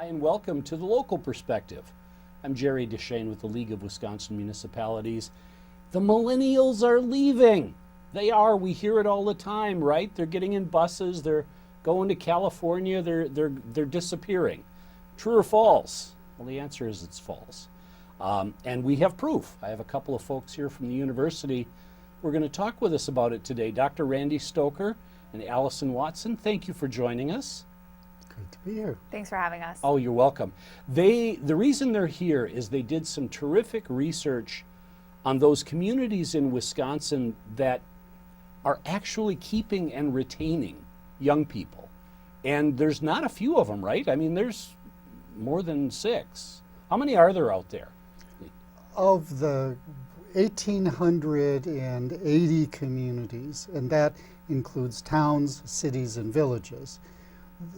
And welcome to the local perspective. I'm Jerry Deshane with the League of Wisconsin Municipalities. The millennials are leaving. They are. We hear it all the time, right? They're getting in buses. They're going to California. They're disappearing. True or false? Well, the answer is it's false. And we have proof. I have a couple of folks here from the university who are going to talk with us about it today. Dr. Randy Stoecker and Allyson Watson, thank you for joining us. Great to be here. Thanks for having us. Oh, you're welcome. The reason they're here is they did some terrific research on those communities in Wisconsin that are actually keeping and retaining young people. And there's not a few of them, right? I mean, there's more than 6. How many are there out there? Of the 1,880 communities, and that includes towns, cities, and villages,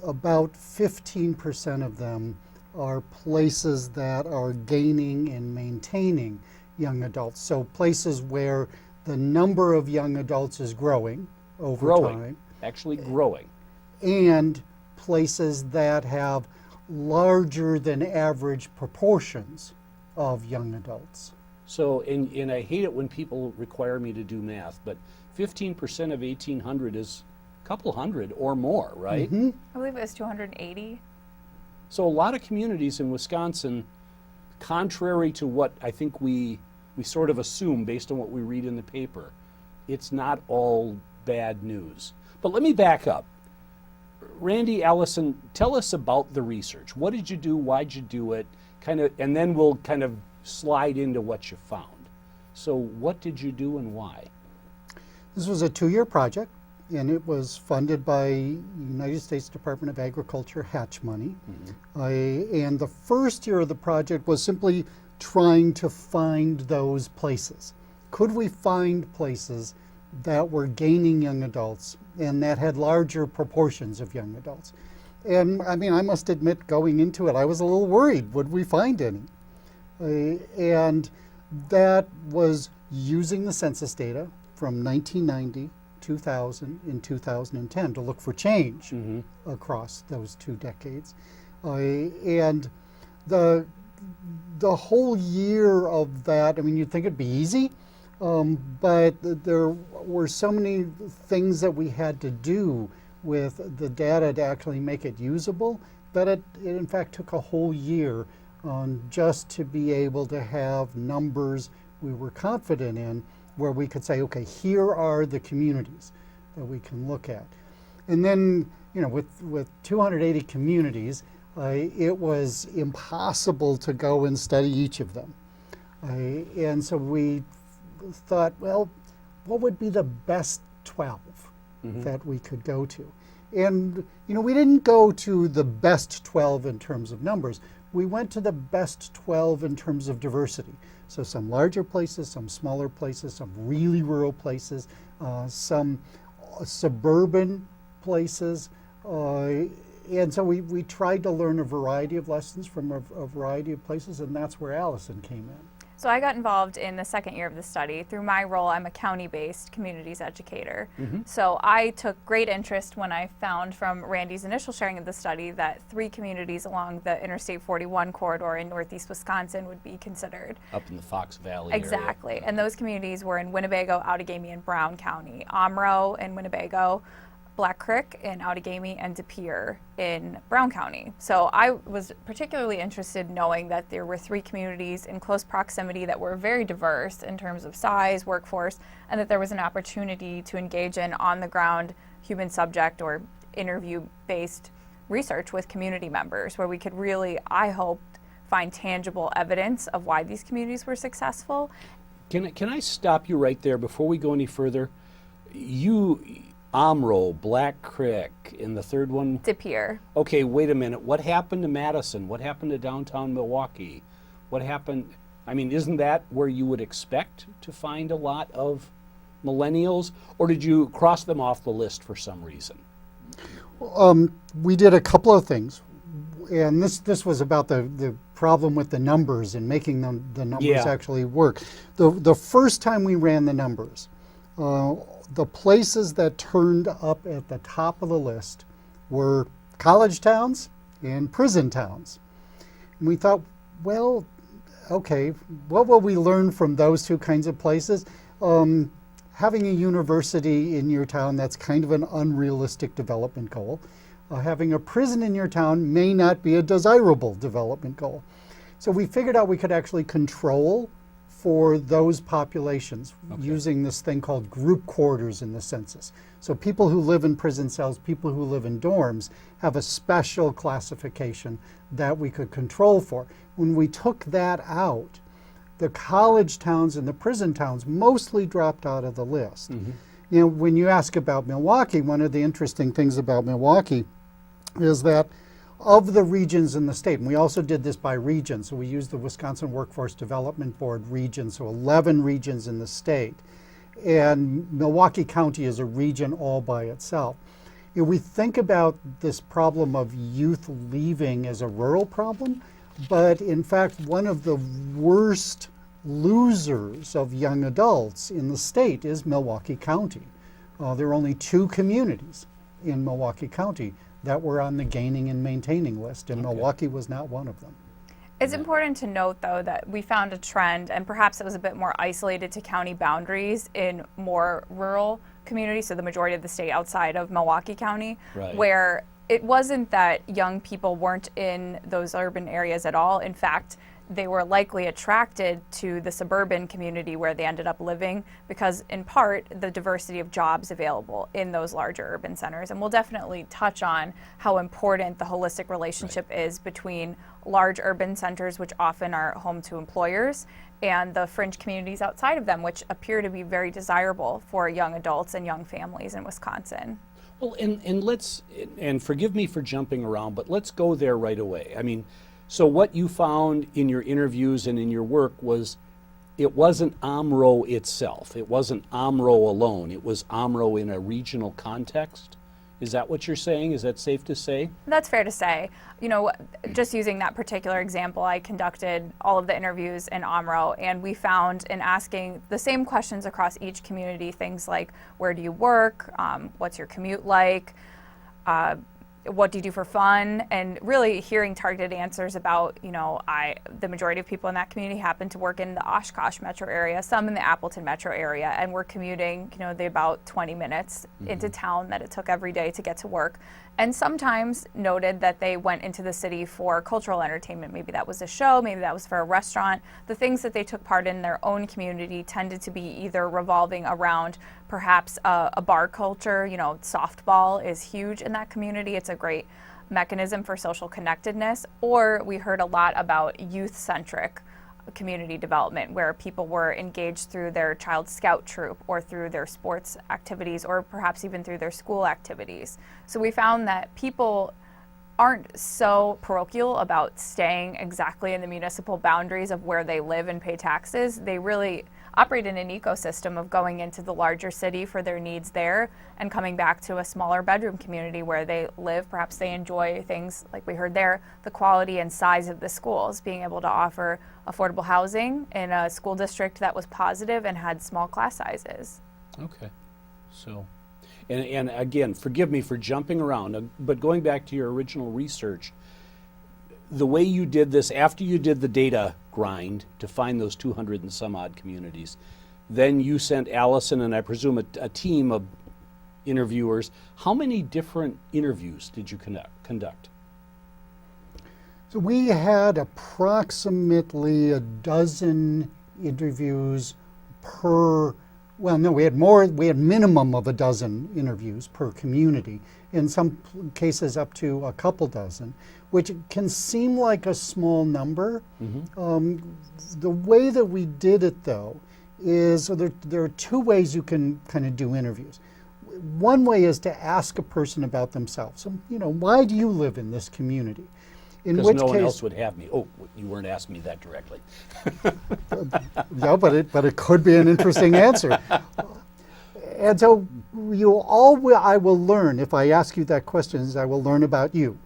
about 15% of them are places that are gaining and maintaining young adults. So places where the number of young adults is growing over time. Actually growing. And places that have larger than average proportions of young adults. So, and I hate it when people require me to do math, but 15% of 1,800 is a couple hundred or more, right? Mm-hmm. I believe it was 280. So a lot of communities in Wisconsin, contrary to what I think we sort of assume based on what we read in the paper, it's not all bad news. But let me back up. Randy, Allyson, tell us about the research. What did you do? Why'd you do it? And then we'll kind of slide into what you found. So what did you do and why? This was a 2-year project, and it was funded by United States Department of Agriculture hatch money. Mm-hmm. And the first year of the project was simply trying to find those places. Could we find places that were gaining young adults and that had larger proportions of young adults? And I mean, I must admit, going into it, I was a little worried. Would we find any? And that was using the census data from 1990, 2000, and 2010 to look for change mm-hmm. across those 2 decades. And the whole year of that, I mean, you'd think it'd be easy, but there were so many things that we had to do with the data to actually make it usable that it in fact took a whole year just to be able to have numbers we were confident in, where we could say, okay, here are the communities that we can look at. And then, you know, with 280 communities, it was impossible to go and study each of them. And so we thought, well, what would be the best 12 mm-hmm. that we could go to? And, you know, we didn't go to the best 12 in terms of numbers. We went to the best 12 in terms of diversity. So some larger places, some smaller places, some really rural places, some suburban places. And so we tried to learn a variety of lessons from a variety of places, and that's where Allyson came in. So I got involved in the second year of the study. Through my role, I'm a county-based communities educator. Mm-hmm. So I took great interest when I found from Randy's initial sharing of the study that 3 communities along the Interstate 41 corridor in northeast Wisconsin would be considered. Up in the Fox Valley Exactly. area. And those communities were in Winnebago, Outagamie, and Brown County. Omro in Winnebago, Black Creek in Outagamie, and DePere in Brown County. So I was particularly interested knowing that there were 3 communities in close proximity that were very diverse in terms of size, workforce, and that there was an opportunity to engage in on-the-ground human subject or interview-based research with community members, where we could really, I hoped, find tangible evidence of why these communities were successful. Can I stop you right there before we go any further? Omro, Black Creek, and the third one? DePere. Okay, wait a minute. What happened to Madison? What happened to downtown Milwaukee? What happened? I mean, isn't that where you would expect to find a lot of millennials, or did you cross them off the list for some reason? We did a couple of things, and this was about the problem with the numbers and making the numbers actually work. The first time we ran the numbers, the places that turned up at the top of the list were college towns and prison towns. And we thought, well, okay, what will we learn from those two kinds of places? Having a university in your town, that's kind of an unrealistic development goal. Having a prison in your town may not be a desirable development goal. So we figured out we could actually control for those populations using this thing called group quarters in the census. So people who live in prison cells, people who live in dorms, have a special classification that we could control for. When we took that out, the college towns and the prison towns mostly dropped out of the list. You know, when you ask about Milwaukee, one of the interesting things about Milwaukee is that of the regions in the state, and we also did this by region, so we used the Wisconsin Workforce Development Board region, so 11 regions in the state. And Milwaukee County is a region all by itself. You know, we think about this problem of youth leaving as a rural problem, but in fact, one of the worst losers of young adults in the state is Milwaukee County. There are only 2 communities in Milwaukee County that were on the gaining and maintaining list, and Milwaukee was not one of them. It's important to note, though, that we found a trend, and perhaps it was a bit more isolated to county boundaries in more rural communities, so the majority of the state outside of Milwaukee County, where it wasn't that young people weren't in those urban areas at all. In fact, they were likely attracted to the suburban community where they ended up living because, in part, the diversity of jobs available in those larger urban centers. And we'll definitely touch on how important the holistic relationship is between large urban centers, which often are home to employers, and the fringe communities outside of them, which appear to be very desirable for young adults and young families in Wisconsin. Well, and forgive me for jumping around, but let's go there right away. I mean, so what you found in your interviews and in your work was it wasn't Omro itself. It wasn't Omro alone. It was Omro in a regional context. Is that what you're saying? Is that safe to say? That's fair to say. You know, just using that particular example, I conducted all of the interviews in Omro, and we found in asking the same questions across each community, things like, where do you work? What's your commute like? What do you do for fun? And really hearing targeted answers about, you know, the majority of people in that community happen to work in the Oshkosh metro area, some in the Appleton metro area, and we're commuting, you know, about 20 minutes into town that it took every day to get to work. And sometimes noted that they went into the city for cultural entertainment. Maybe that was a show, maybe that was for a restaurant. The things that they took part in their own community tended to be either revolving around perhaps a bar culture. You know, softball is huge in that community. It's a great mechanism for social connectedness. Or we heard a lot about youth-centric community development, where people were engaged through their child scout troop or through their sports activities or perhaps even through their school activities. So we found that people aren't so parochial about staying exactly in the municipal boundaries of where they live and pay taxes. They really operate in an ecosystem of going into the larger city for their needs there and coming back to a smaller bedroom community where they live. Perhaps they enjoy things like we heard there, the quality and size of the schools, being able to offer affordable housing in a school district that was positive and had small class sizes. Okay. So, and again, forgive me for jumping around, but going back to your original research, the way you did this, after you did the data grind to find those 200 and some odd communities, then you sent Allyson and I presume a team of interviewers. How many different interviews did you conduct? So we had approximately a dozen interviews per, well, no, we had minimum of a dozen interviews per community, in some cases up to a couple dozen, which can seem like a small number. The way that we did it, though, is so there are 2 ways you can kind of do interviews. One way is to ask a person about themselves. So, you know, why do you live in this community? Because no one else would have me. Oh, you weren't asking me that directly. Yeah, but it could be an interesting answer. And so I will learn, if I ask you that question, is I will learn about you.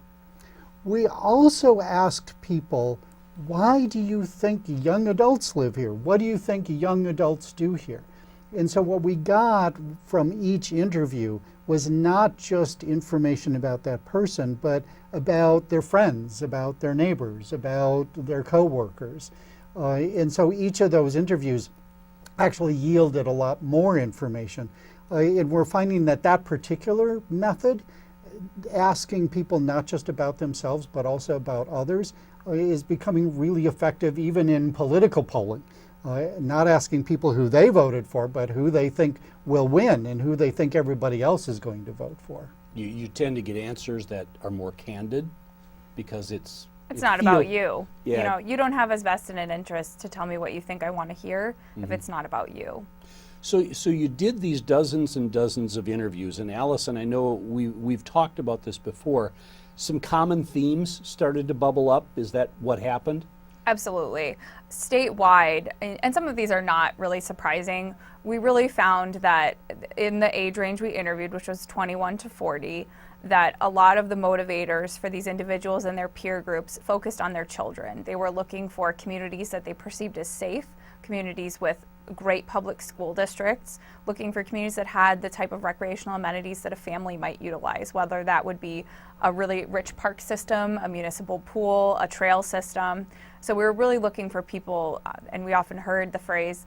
We also asked people, why do you think young adults live here? What do you think young adults do here? And so what we got from each interview was not just information about that person, but about their friends, about their neighbors, about their coworkers. And so each of those interviews actually yielded a lot more information. And we're finding that that particular method, asking people not just about themselves, but also about others, is becoming really effective even in political polling. Not asking people who they voted for, but who they think will win and who they think everybody else is going to vote for. You tend to get answers that are more candid because it's not about you. Yeah. You know, you don't have as vested an interest to tell me what you think I want to hear if it's not about you. So you did these dozens and dozens of interviews, and Allyson, I know we've talked about this before. Some common themes started to bubble up. Is that what happened? Absolutely. Statewide, and some of these are not really surprising, we really found that in the age range we interviewed, which was 21 to 40, that a lot of the motivators for these individuals and their peer groups focused on their children. They were looking for communities that they perceived as safe, communities with great public school districts, looking for communities that had the type of recreational amenities that a family might utilize, whether that would be a really rich park system, a municipal pool, a trail system. So we were really looking for people, and we often heard the phrase,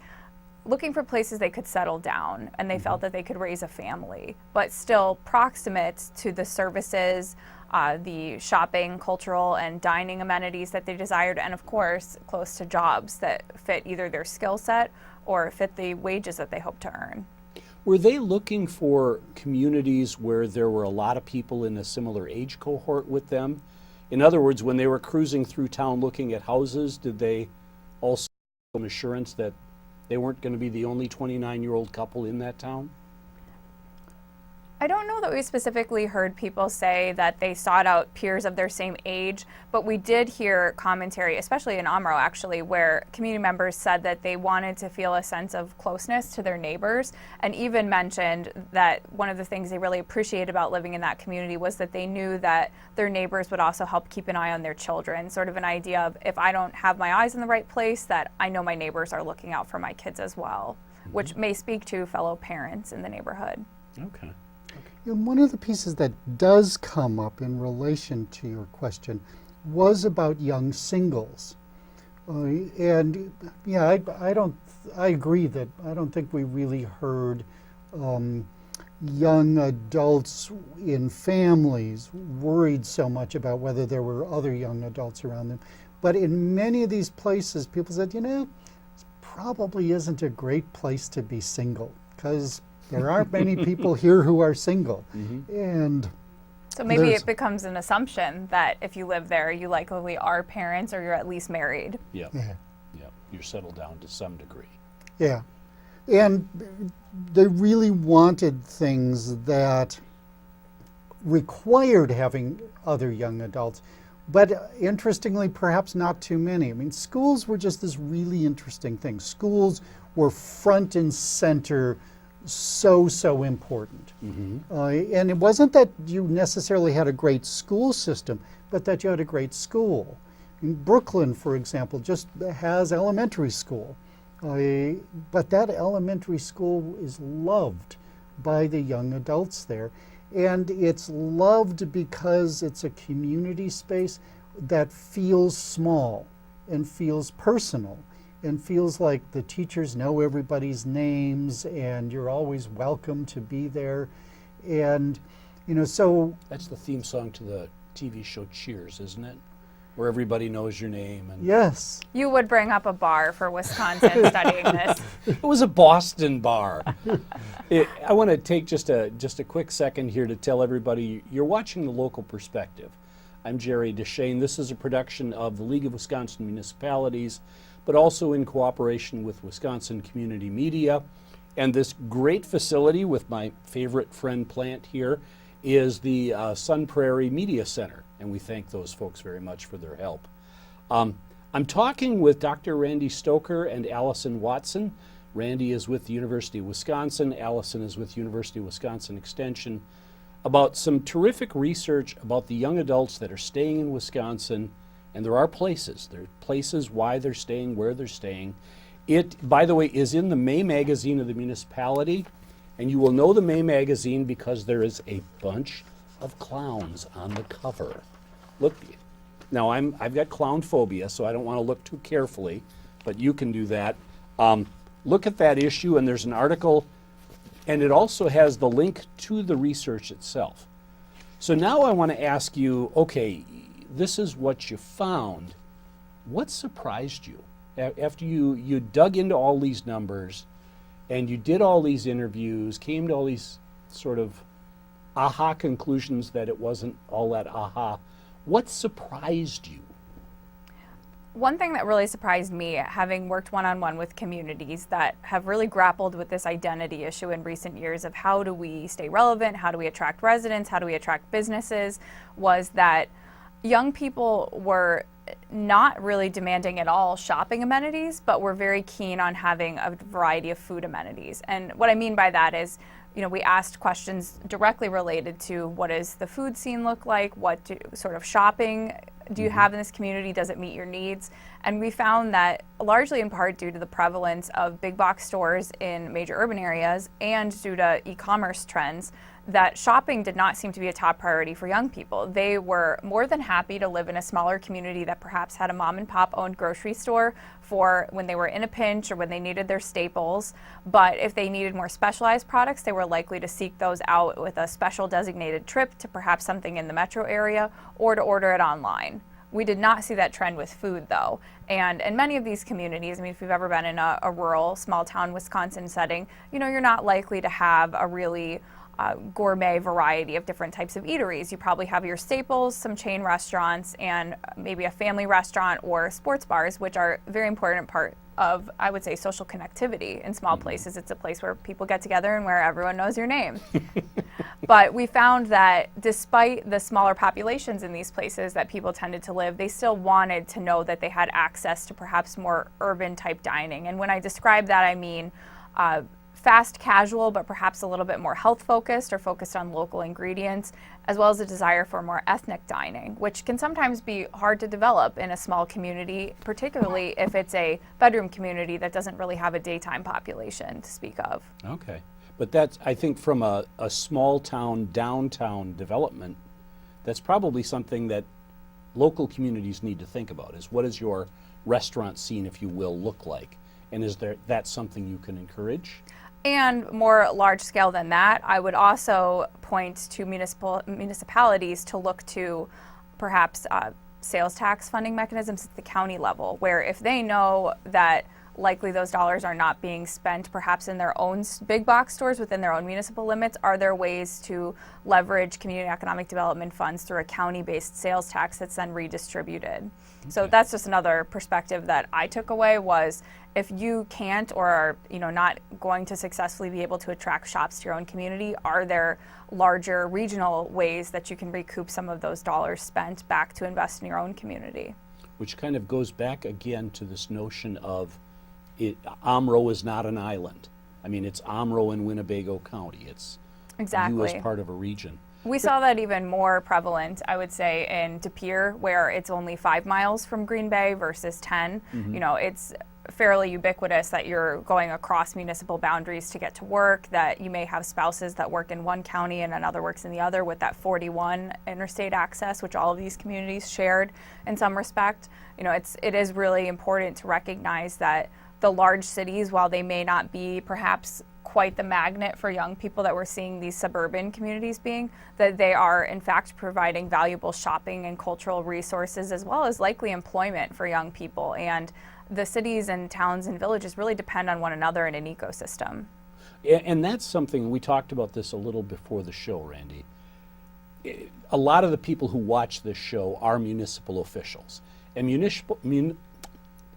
looking for places they could settle down and they felt that they could raise a family, but still proximate to the services, the shopping, cultural, and dining amenities that they desired, and of course, close to jobs that fit either their skill set or fit the wages that they hope to earn. Were they looking for communities where there were a lot of people in a similar age cohort with them? In other words, when they were cruising through town looking at houses, did they also have an assurance that they weren't going to be the only 29-year-old couple in that town? I don't know that we specifically heard people say that they sought out peers of their same age, but we did hear commentary, especially in Omro actually, where community members said that they wanted to feel a sense of closeness to their neighbors, and even mentioned that one of the things they really appreciated about living in that community was that they knew that their neighbors would also help keep an eye on their children, sort of an idea of if I don't have my eyes in the right place, that I know my neighbors are looking out for my kids as well, which may speak to fellow parents in the neighborhood. Okay. And one of the pieces that does come up in relation to your question was about young singles. And yeah, I agree that I don't think we really heard young adults in families worried so much about whether there were other young adults around them. But in many of these places, people said, you know, this probably isn't a great place to be single, because there aren't many people here who are single. And so maybe it becomes an assumption that if you live there, you likely are parents or you're at least married. Yep. yeah, Yep. You're settled down to some degree. yeah. And they really wanted things that required having other young adults, but interestingly, perhaps not too many. I mean, schools were just this really interesting thing. Schools were front and center, so important. And it wasn't that you necessarily had a great school system, but that you had a great school. In Brooklyn, for example, just has elementary school. But that elementary school is loved by the young adults there. And it's loved because it's a community space that feels small and feels personal, and feels like the teachers know everybody's names and you're always welcome to be there. And, you know, so... That's the theme song to the TV show Cheers, isn't it? Where everybody knows your name. And Yes. You would bring up a bar for Wisconsin studying this. It was a Boston bar. I want to take just a quick second here to tell everybody you're watching The Local Perspective. I'm Jerry Deshane. This is a production of the League of Wisconsin Municipalities, but also in cooperation with Wisconsin Community Media. And this great facility with my favorite friend plant here is the Sun Prairie Media Center, and we thank those folks very much for their help. I'm talking with Dr. Randy Stoecker and Allyson Watson Randy is with the University of Wisconsin. Allyson is with University of Wisconsin Extension, about some terrific research about the young adults that are staying in Wisconsin. And there are places. There are places why they're staying, where they're staying. It, by the way, is in the May magazine of the municipality. And you will know the May magazine because there is a bunch of clowns on the cover. Look, now I've got clown phobia, so I don't want to look too carefully, but you can do that. Look at that issue, and there's an article, and it also has the link to the research itself. So now I want to ask you, okay, this is what you found. What surprised you? After you dug into all these numbers, and you did all these interviews, came to all these sort of aha conclusions that it wasn't all that aha. What surprised you? One thing that really surprised me, having worked one-on-one with communities that have really grappled with this identity issue in recent years of how do we stay relevant, how do we attract residents, how do we attract businesses, was that young people were not really demanding at all shopping amenities, but were very keen on having a variety of food amenities. And what I mean by that is, we asked questions directly related to what does the food scene look like, sort of shopping do you have in this community, does it meet your needs? And we found that largely in part due to the prevalence of big box stores in major urban areas and due to e-commerce trends, that shopping did not seem to be a top priority for young people. They were more than happy to live in a smaller community that perhaps had a mom and pop owned grocery store for when they were in a pinch or when they needed their staples. But if they needed more specialized products, they were likely to seek those out with a special designated trip to perhaps something in the metro area or to order it online. We did not see that trend with food, though. And in many of these communities, if you've ever been in a rural, small town Wisconsin setting, you're not likely to have a really gourmet variety of different types of eateries. You probably have your staples, some chain restaurants, and maybe a family restaurant or sports bars, which are a very important part of, I would say, social connectivity in small places. It's a place where people get together and where everyone knows your name. But we found that despite the smaller populations in these places that people tended to live, they still wanted to know that they had access to perhaps more urban type dining. And when I describe that, I mean fast casual, but perhaps a little bit more health focused or focused on local ingredients, as well as a desire for more ethnic dining, which can sometimes be hard to develop in a small community, particularly if it's a bedroom community that doesn't really have a daytime population to speak of. Okay. But that's, I think, from a small town, downtown development, that's probably something that local communities need to think about, is what does your restaurant scene, if you will, look like? And is that something you can encourage? And more large scale than that, I would also point to municipalities to look to perhaps sales tax funding mechanisms at the county level, where if they know that likely those dollars are not being spent perhaps in their own big box stores within their own municipal limits, are there ways to leverage community economic development funds through a county-based sales tax that's then redistributed? Okay. So that's just another perspective that I took away, was if you can't or are not going to successfully be able to attract shops to your own community, are there larger regional ways that you can recoup some of those dollars spent back to invest in your own community? Which kind of goes back again to this notion of Omro is not an island. It's Omro in Winnebago County. It's exactly. You as part of a region. We saw that even more prevalent, I would say, in DePere, where it's only 5 miles from Green Bay versus 10. Mm-hmm. It's fairly ubiquitous that you're going across municipal boundaries to get to work, that you may have spouses that work in one county and another works in the other, with that 41 interstate access, which all of these communities shared in some respect. It is really important to recognize that the large cities, while they may not be perhaps quite the magnet for young people that we're seeing these suburban communities being, that they are in fact providing valuable shopping and cultural resources, as well as likely employment for young people. And the cities and towns and villages really depend on one another in an ecosystem. And that's something, we talked about this a little before the show, Randy. A lot of the people who watch this show are municipal officials. And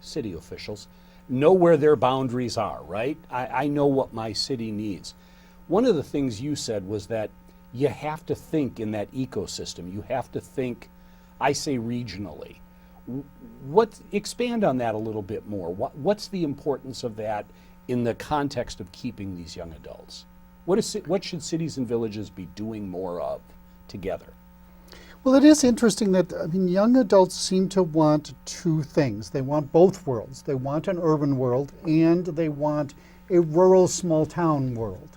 city officials know where their boundaries are, right? I know what my city needs. One of the things you said was that you have to think in that ecosystem. You have to think, I say regionally. Expand on that a little bit more. What's the importance of that, in the context of keeping these young adults? What should cities and villages be doing more of together? Well, it is interesting that, young adults seem to want two things. They want both worlds. They want an urban world and they want a rural small town world.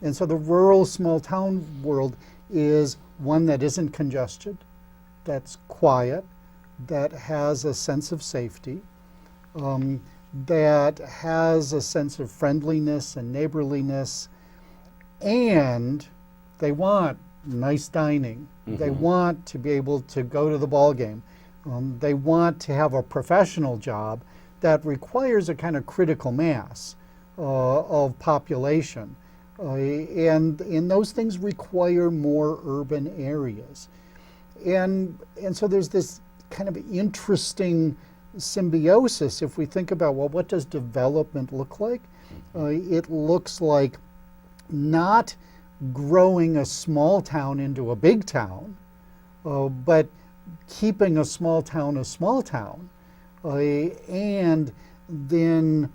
And so the rural small town world is one that isn't congested, that's quiet, that has a sense of safety, that has a sense of friendliness and neighborliness, and they want nice dining. They want to be able to go to the ball game. They want to have a professional job that requires a kind of critical mass of population. And those things require more urban areas. And so there's this kind of interesting symbiosis if we think about, well, what does development look like? It looks like not growing a small town into a big town, but keeping a small town, and then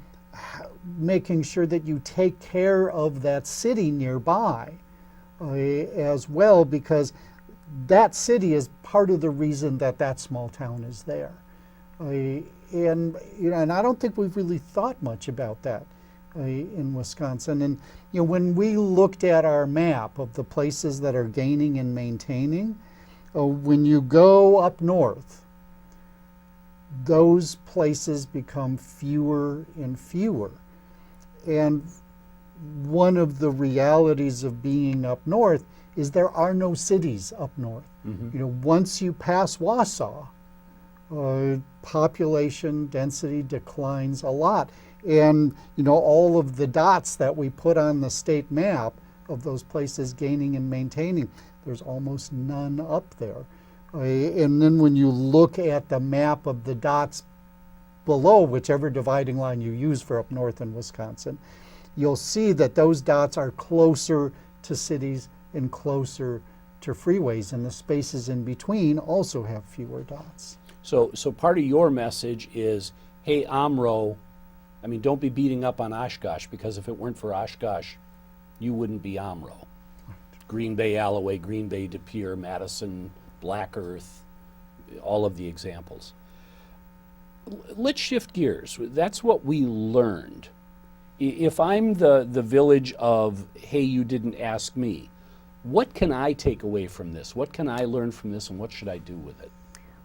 making sure that you take care of that city nearby as well, because that city is part of the reason that that small town is there. And I don't think we've really thought much about that in Wisconsin. And when we looked at our map of the places that are gaining and maintaining, when you go up north, those places become fewer and fewer. And one of the realities of being up north is there are no cities up north. Once you pass Wausau, population density declines a lot. And all of the dots that we put on the state map of those places gaining and maintaining, there's almost none up there. And then when you look at the map of the dots below, whichever dividing line you use for up north in Wisconsin, you'll see that those dots are closer to cities and closer to freeways, and the spaces in between also have fewer dots. So part of your message is, hey, Omro, don't be beating up on Oshkosh, because if it weren't for Oshkosh, you wouldn't be Omro. Green Bay, Alloway, Green Bay, DePere, Madison, Black Earth, all of the examples. Let's shift gears. That's what we learned. If I'm the village of, hey, you didn't ask me, what can I take away from this? What can I learn from this, and what should I do with it?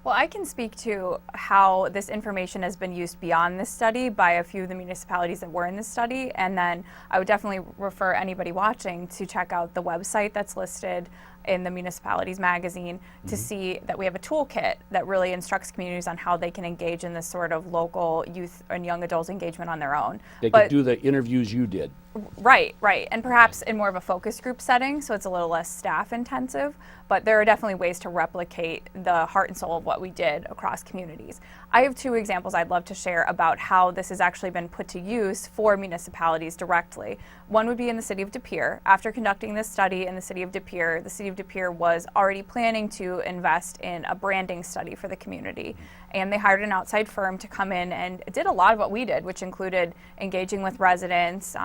Well, I can speak to how this information has been used beyond this study by a few of the municipalities that were in this study, and then I would definitely refer anybody watching to check out the website that's listed in the Municipalities magazine to see that we have a toolkit that really instructs communities on how they can engage in this sort of local youth and young adults engagement on their own. They could do the interviews you did. Right, and perhaps in more of a focus group setting, so it's a little less staff intensive, but there are definitely ways to replicate the heart and soul of what we did across communities. I have two examples I'd love to share about how this has actually been put to use for municipalities directly. One would be in the City of DePere. After conducting this study in the City of DePere, the City of DePere was already planning to invest in a branding study for the community. And they hired an outside firm to come in and did a lot of what we did, which included engaging with residents,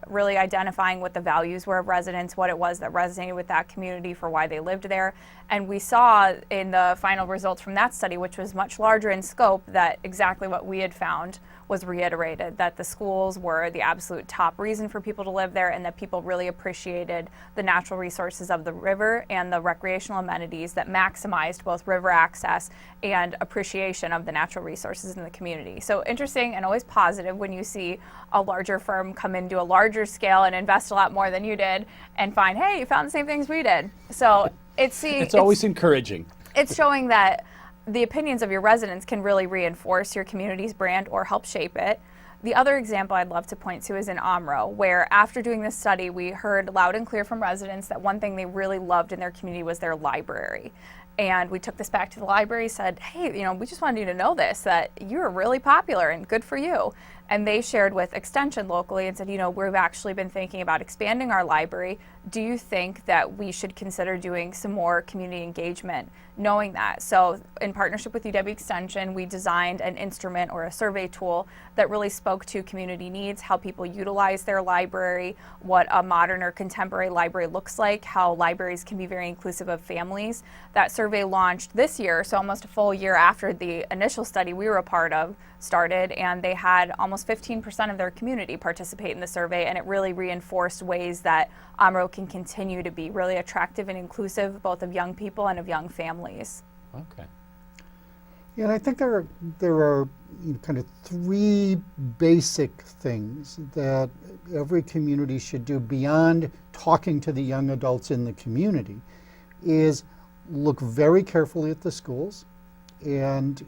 really identifying what the values were of residents, what it was that resonated with that community for why they lived there. And we saw in the final results from that study, which was much larger in scope, that exactly what we had found was reiterated, that the schools were the absolute top reason for people to live there, and that people really appreciated the natural resources of the river and the recreational amenities that maximized both river access and appreciation of the natural resources in the community. So interesting and always positive when you see a larger firm come into a larger scale and invest a lot more than you did and find, hey, you found the same things we did. So it's always encouraging. It's showing that the opinions of your residents can really reinforce your community's brand or help shape it. The other example I'd love to point to is in Omro, where after doing this study, we heard loud and clear from residents that one thing they really loved in their community was their library. And we took this back to the library, said, hey, we just wanted you to know this, that you're really popular and good for you. And they shared with Extension locally and said, we've actually been thinking about expanding our library. Do you think that we should consider doing some more community engagement, knowing that? So in partnership with UW-Extension, we designed an instrument or a survey tool that really spoke to community needs, how people utilize their library, what a modern or contemporary library looks like, how libraries can be very inclusive of families. That survey launched this year, so almost a full year after the initial study we were a part of started, and they had almost 15% of their community participate in the survey, and it really reinforced ways that Omro can continue to be really attractive and inclusive both of young people and of young families. Okay. Yeah, and I think there are kind of three basic things that every community should do beyond talking to the young adults in the community, is look very carefully at the schools, and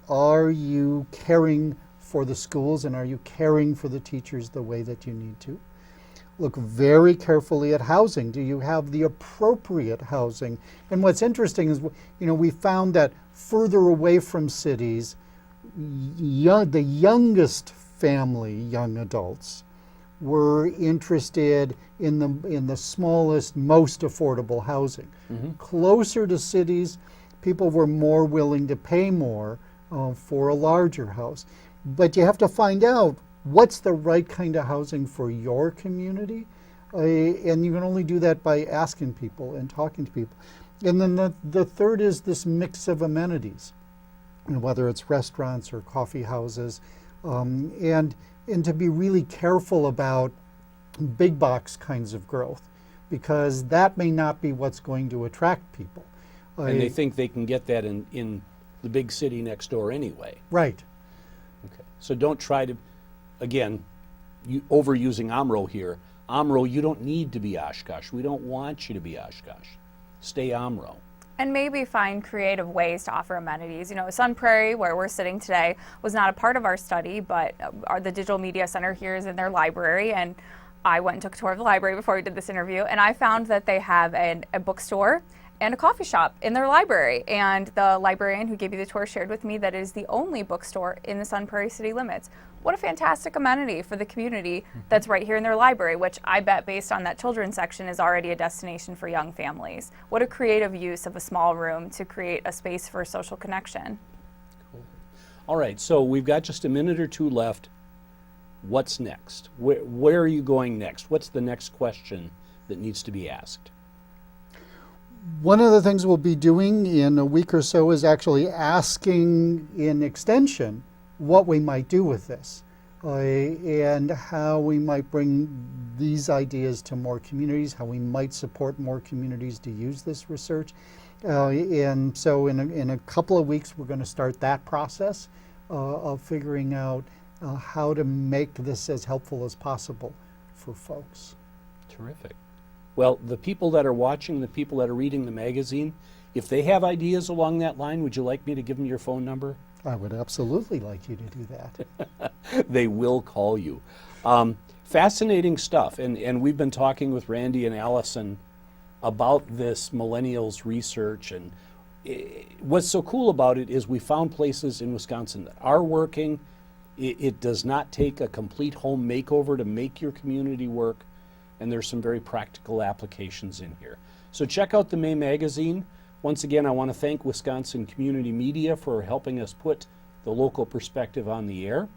are you caring for the schools, and are you caring for the teachers the way that you need to? Look very carefully at housing. Do you have the appropriate housing? And what's interesting is, we found that further away from cities, the youngest family, young adults, were interested in the smallest, most affordable housing. Mm-hmm. Closer to cities, people were more willing to pay more for a larger house. But you have to find out what's the right kind of housing for your community, and you can only do that by asking people and talking to people. And then the third is this mix of amenities, whether it's restaurants or coffee houses, and to be really careful about big box kinds of growth, because that may not be what's going to attract people. And they think they can get that in the big city next door anyway. Right. Okay. So don't try to, again, overusing Omro here. Omro, you don't need to be Oshkosh. We don't want you to be Oshkosh. Stay Omro. And maybe find creative ways to offer amenities. Sun Prairie, where we're sitting today, was not a part of our study, but the Digital Media Center here is in their library, and I went and took a tour of the library before we did this interview, and I found that they have a bookstore and a coffee shop in their library. And the librarian who gave you the tour shared with me that it is the only bookstore in the Sun Prairie city limits. What a fantastic amenity for the community that's right here in their library, which I bet, based on that children's section, is already a destination for young families. What a creative use of a small room to create a space for social connection. Cool. All right, so we've got just a minute or two left. What's next? Where are you going next? What's the next question that needs to be asked? One of the things we'll be doing in a week or so is actually asking in Extension what we might do with this, and how we might bring these ideas to more communities, how we might support more communities to use this research. And so in a couple of weeks, we're going to start that process of figuring out how to make this as helpful as possible for folks. Terrific. Well, the people that are watching, the people that are reading the magazine, if they have ideas along that line, would you like me to give them your phone number? I would absolutely like you to do that. They will call you. Fascinating stuff. And we've been talking with Randy and Allyson about this millennials research. And what's so cool about it is we found places in Wisconsin that are working. It does not take a complete home makeover to make your community work. And there's some very practical applications in here. So check out the May magazine. Once again, I want to thank Wisconsin Community Media for helping us put the local perspective on the air.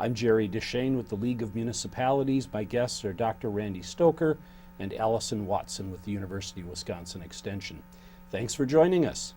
I'm Jerry DeShane with the League of Municipalities. My guests are Dr. Randy Stoecker and Allyson Watson with the University of Wisconsin Extension. Thanks for joining us.